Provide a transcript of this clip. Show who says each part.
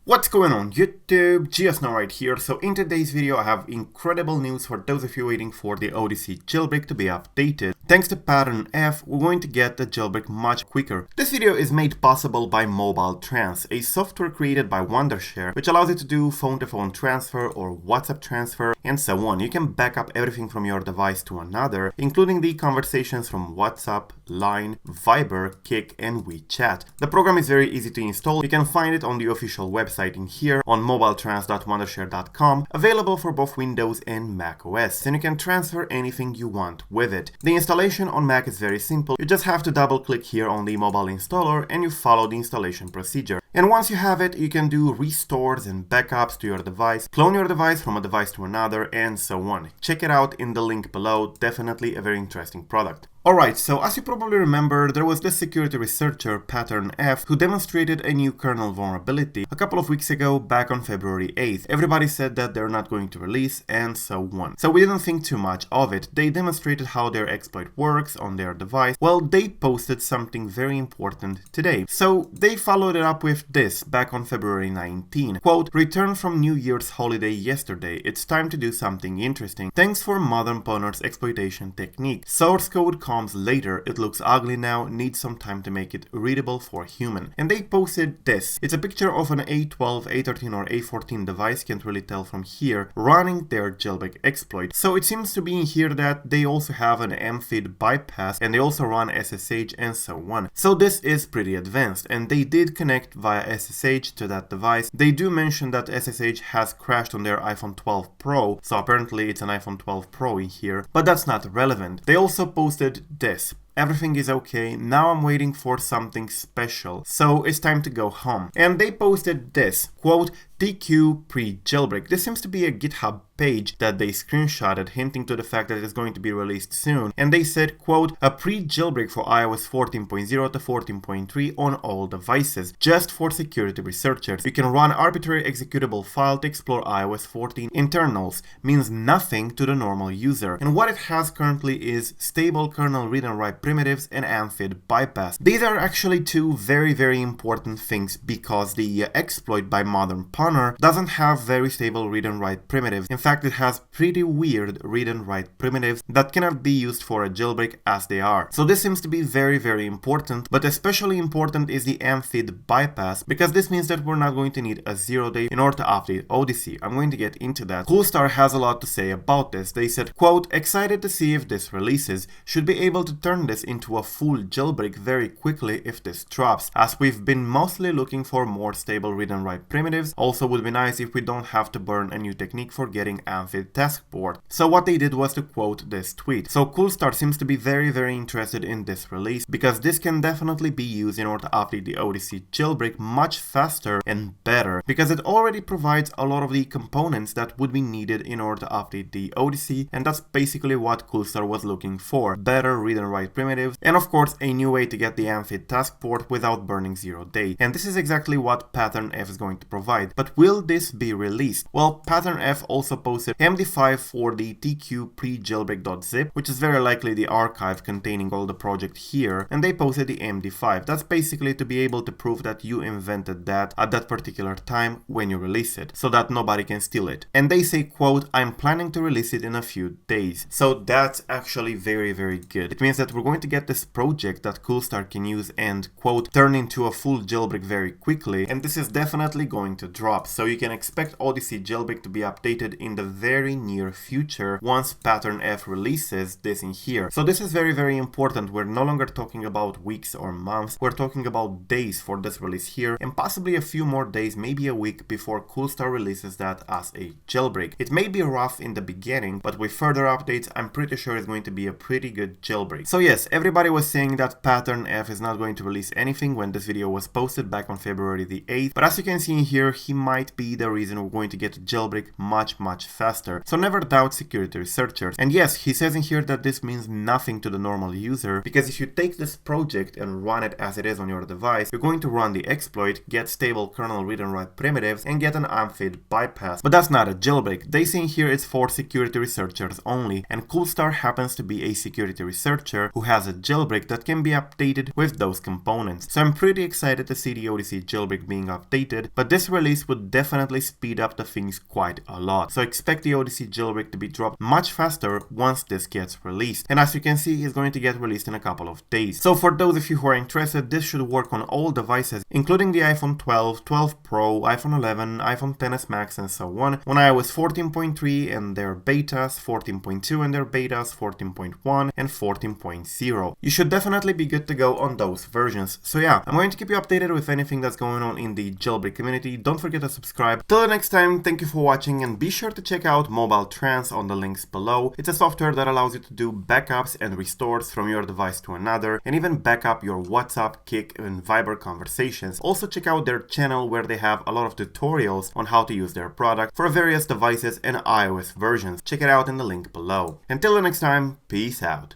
Speaker 1: What's going on YouTube? GeoSnow right here. So in today's video I have incredible news for those of you waiting for the Odyssey jailbreak to be updated. Thanks to Pattern F, we're going to get the jailbreak much quicker. This video is made possible by Mobile Trans, a software created by Wondershare which allows you to do phone-to-phone transfer or WhatsApp transfer and so on. You can back up everything from your device to another, including the conversations from WhatsApp, Line, Viber, Kik and WeChat. The program is very easy to install. You can find it on the official website in here on mobiletrans.wondershare.com, available for both Windows and Mac OS, and you can transfer anything you want with it. The installation on Mac is very simple. You just have to double click here on the mobile installer and you follow the installation procedure. And once you have it, you can do restores and backups to your device, clone your device from a device to another, and so on. Check it out in the link below. Definitely a very interesting product. Alright, so as you probably remember, there was this security researcher, Pattern F, who demonstrated a new kernel vulnerability a couple of weeks ago, back on February 8th. Everybody said that they're not going to release, and so on. So we didn't think too much of it. They demonstrated how their exploit works on their device. Well, they posted something very important today. So they followed it up with this back on February 19. Quote, "Returned from New Year's holiday yesterday. It's time to do something interesting. Thanks for Modern Punner's exploitation technique. Source code comes later. It looks ugly now. Needs some time to make it readable for human." And they posted this. It's a picture of an A12, A13 or A14 device, can't really tell from here, running their jailbreak exploit. So it seems to be in here that they also have an AMFID bypass and they also run SSH and so on. So this is pretty advanced, and they did connect via SSH to that device. They do mention that SSH has crashed on their iPhone 12 Pro, so apparently it's an iPhone 12 Pro in here, but that's not relevant. They also posted this. "Everything is okay, now I'm waiting for something special, so it's time to go home." And they posted this, quote, "TQ Pre-Jailbreak." This seems to be a GitHub page that they screenshotted, hinting to the fact that it is going to be released soon. And they said, quote, "A pre-jailbreak for iOS 14.0 to 14.3 on all devices, just for security researchers. You can run arbitrary executable file to explore iOS 14 internals. Means nothing to the normal user. And what it has currently is stable kernel read and write primitives and AMFID bypass." These are actually two very important things, because the exploit by Modern Punner doesn't have very stable read and write primitives. In fact, it has pretty weird read and write primitives that cannot be used for a jailbreak as they are. So this seems to be very important, but especially important is the AMFID bypass, because this means that we're not going to need a 0-day in order to update Odyssey. I'm going to get into that. Coolstar has a lot to say about this. They said, quote, "Excited to see if this releases. Should be able to turn this into a full jailbreak very quickly if this drops, as we've been mostly looking for more stable read and write primitives. Also would be nice if we don't have to burn a new technique for getting AMFID taskboard." So what they did was to quote this tweet. So Coolstar seems to be very interested in this release, because this can definitely be used in order to update the Odyssey jailbreak much faster and better, because it already provides a lot of the components that would be needed in order to update the Odyssey, and that's basically what Coolstar was looking for. Better read and write primitives, and of course a new way to get the AMFID taskboard without burning 0-day. And this is exactly what Pattern F is going to provide. But will this be released? Well, Pattern F also posted MD5 for the TQ pre-jailbreak.zip, which is very likely the archive containing all the project here, and they posted the MD5. That's basically to be able to prove that you invented that at that particular time when you release it, so that nobody can steal it. And they say, quote, "I'm planning to release it in a few days." So that's actually very good. It means that we're going to get this project that Coolstar can use and, quote, "turn into a full jailbreak very quickly," and this is definitely going to drop. So you can expect Odyssey jailbreak to be updated in the very near future once Pattern F releases this in here. So this is very important. We're no longer talking about weeks or months, we're talking about days for this release here, and possibly a few more days, maybe a week, before Coolstar releases that as a jailbreak. It may be rough in the beginning, but with further updates, I'm pretty sure it's going to be a pretty good jailbreak. So yes, everybody was saying that Pattern F is not going to release anything when this video was posted back on February the 8th, but as you can see in here, he might be the reason we're going to get a jailbreak much faster. So never doubt security researchers. And yes, he says in here that this means nothing to the normal user, because if you take this project and run it as it is on your device, you're going to run the exploit, get stable kernel read and write primitives, and get an AMFID bypass. But that's not a jailbreak. They say in here it's for security researchers only, and Coolstar happens to be a security researcher who has a jailbreak that can be updated with those components. So I'm pretty excited to see the Odyssey jailbreak being updated, but this release would definitely speed up the things quite a lot. So expect the Odyssey jailbreak to be dropped much faster once this gets released. And as you can see, it's going to get released in a couple of days. So for those of you who are interested, this should work on all devices, including the iPhone 12, 12 Pro, iPhone 11, iPhone XS Max, and so on, on iOS 14.3 and their betas, 14.2 and their betas, 14.1 and 14.0. You should definitely be good to go on those versions. So yeah, I'm going to keep you updated with anything that's going on in the jailbreak community. Don't forget to subscribe. Till the next time, thank you for watching, and be sure to check out Mobile Trans on the links below. It's a software that allows you to do backups and restores from your device to another, and even backup your WhatsApp, Kik, and Viber conversations. Also check out their channel where they have a lot of tutorials on how to use their product for various devices and iOS versions. Check it out in the link below. Until the next time, peace out.